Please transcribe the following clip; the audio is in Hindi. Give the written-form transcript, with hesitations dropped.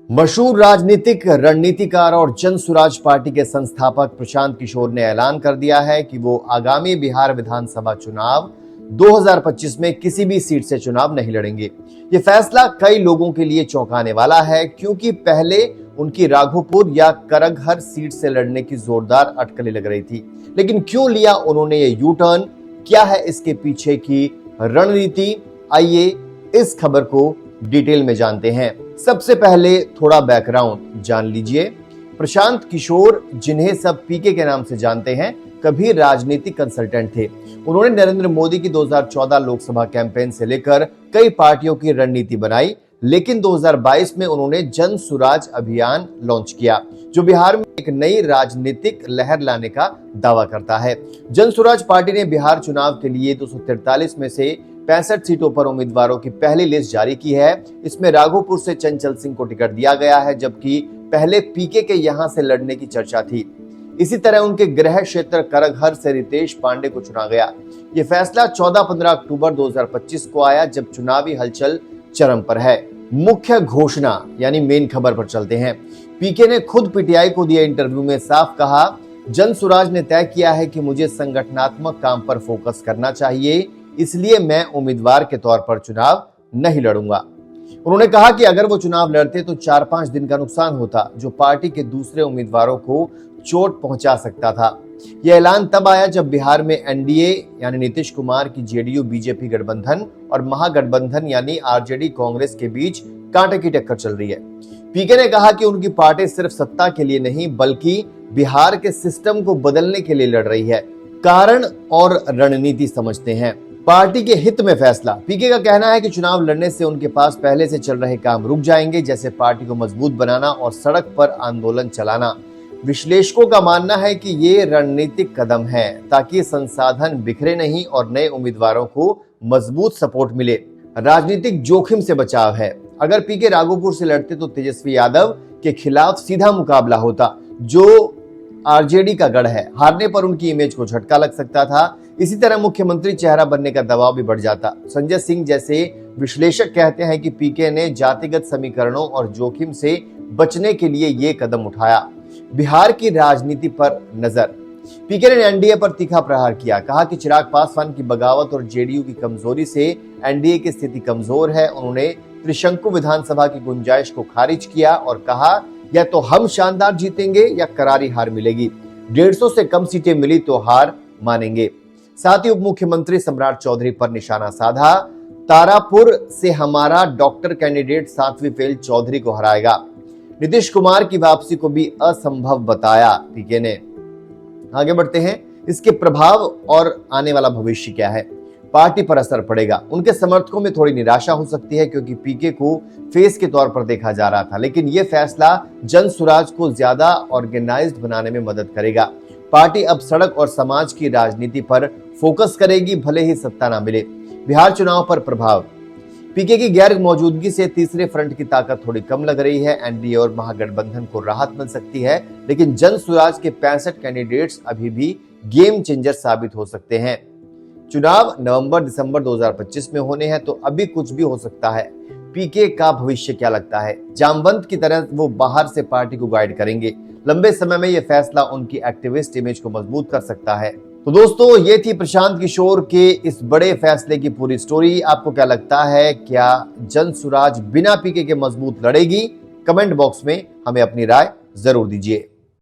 मशहूर राजनीतिक रणनीतिकार और जन सुराज पार्टी के संस्थापक प्रशांत किशोर ने ऐलान कर दिया है कि वो आगामी बिहार विधानसभा चुनाव 2025 में किसी भी सीट से चुनाव नहीं लड़ेंगे। ये फैसला कई लोगों के लिए चौंकाने वाला है, क्योंकि पहले उनकी राघोपुर या करगहर सीट से लड़ने की जोरदार अटकलें लग रही थी, लेकिन क्यों लिया उन्होंने ये यू टर्न? क्या है इसके पीछे की रणनीति? आइए इस खबर को डिटेल में जानते हैं। सबसे पहले थोड़ा बैकग्राउंड जान लीजिए। प्रशांत किशोर, जिन्हें सब पीके के नाम से जानते हैं, कभी राजनीतिक कंसल्टेंट थे। उन्होंने नरेंद्र मोदी की 2014 लोकसभा कैंपेन से लेकर कई पार्टियों की रणनीति बनाई, लेकिन 2022 में उन्होंने जन सुराज अभियान लॉन्च किया, जो बिहार में एक नई राजनीतिक लहर लाने का दावा करता है। जन सुराज पार्टी ने बिहार चुनाव के लिए 243 में से 65 सीटों पर उम्मीदवारों की पहली लिस्ट जारी की है। इसमें राघोपुर से चंचल सिंह को टिकट दिया गया है, जबकि पहले पीके के यहां से लड़ने की चर्चा थी। इसी तरह उनके गृह क्षेत्र करगहर से रितेश पांडे को चुना गया। यह फैसला 14-15 अक्टूबर 2025 को आया, जब चुनावी हलचल चरम पर है। मुख्य घोषणा यानी मेन खबर पर चलते हैं। पीके ने खुद पीटीआई को दिए इंटरव्यू में साफ कहा, जन सुराज ने तय किया है कि मुझे संगठनात्मक काम पर फोकस करना चाहिए, इसलिए मैं उम्मीदवार के तौर पर चुनाव नहीं लड़ूंगा। उन्होंने कहा कि अगर वो चुनाव लड़ते तो 4-5 दिन का नुकसान होता, जो पार्टी के दूसरे उम्मीदवारों को चोट पहुंचा सकता था। यह ऐलान तब आया जब बिहार में एनडीए यानी नीतीश कुमार की जेडीयू बीजेपी गठबंधन और महागठबंधन यानी आरजेडी कांग्रेस के बीच कांटे की टक्कर चल रही है। पीके ने कहा कि उनकी पार्टी सिर्फ सत्ता के लिए नहीं, बल्कि बिहार के सिस्टम को बदलने के लिए लड़ रही है। कारण और रणनीति समझते हैं। पार्टी के हित में फैसला। पीके का कहना है कि चुनाव लड़ने से उनके पास पहले से चल रहे काम रुक जाएंगे, जैसे पार्टी को मजबूत बनाना और सड़क पर आंदोलन चलाना। विश्लेषकों का मानना है कि ये रणनीतिक कदम है, ताकि संसाधन बिखरे नहीं और नए उम्मीदवारों को मजबूत सपोर्ट मिले। राजनीतिक जोखिम से बचाव है। अगर पीके राघोपुर से लड़ते तो तेजस्वी यादव के खिलाफ सीधा मुकाबला होता, जो आरजेडी का गढ़ है। हारने पर उनकी इमेज को झटका लग सकता था। इसी तरह मुख्यमंत्री चेहरा बनने का दबाव भी बढ़ जाता। संजय सिंह जैसे विश्लेषक कहते हैं कि पीके ने जातिगत समीकरणों और जोखिम से बचने के लिए ये कदम उठाया। बिहार की राजनीति पर नजर। पीके ने एनडीए पर तीखा प्रहार किया, कहा कि चिराग पासवान की बगावत और जेडीयू की कमजोरी से एनडीए की स्थिति कमजोर है। उन्होंने त्रिशंकु विधानसभा की गुंजाइश को खारिज किया और कहा, या तो हम शानदार जीतेंगे या करारी हार मिलेगी। 150 से कम सीटें मिली तो हार मानेंगे। साथ ही उप मुख्यमंत्री सम्राट चौधरी पर निशाना साधा। तारापुर से हमारा डॉक्टर कैंडिडेट 7वीं फेल चौधरी को हराएगा। नीतीश कुमार की वापसी को भी असंभव बताया पीके ने। आगे बढ़ते हैं। इसके प्रभाव और आने वाला भविष्य क्या है? पार्टी पर असर पड़ेगा। उनके समर्थकों में थोड़ी निराशा हो सकती है, क्योंकि पीके को फेस के तौर पर देखा जा रहा था, लेकिन यह फैसला जन सुराज को ज्यादा ऑर्गेनाइज्ड बनाने में मदद करेगा। पार्टी अब सड़क और समाज की राजनीति पर फोकस करेगी, भले ही सत्ता ना मिले। बिहार चुनाव पर प्रभाव। पीके की गैर मौजूदगी से तीसरे फ्रंट की ताकत थोड़ी कम लग रही है। एनडीए और महागठबंधन को राहत मिल सकती है, लेकिन जन सुराज के 65 कैंडिडेट्स अभी भी गेम चेंजर साबित हो सकते हैं। चुनाव नवंबर-दिसंबर 2025 में होने हैं, तो अभी कुछ भी हो सकता है। पीके का भविष्य क्या लगता है? जामवंत की तरह वो बाहर से पार्टी को गाइड करेंगे। लंबे समय में यह फैसला उनकी एक्टिविस्ट इमेज को मजबूत कर सकता है। तो दोस्तों, ये थी प्रशांत किशोर के इस बड़े फैसले की पूरी स्टोरी। आपको क्या लगता है? क्या जन सुराज बिना पीके के मजबूत लड़ेगी? कमेंट बॉक्स में हमें अपनी राय जरूर दीजिए।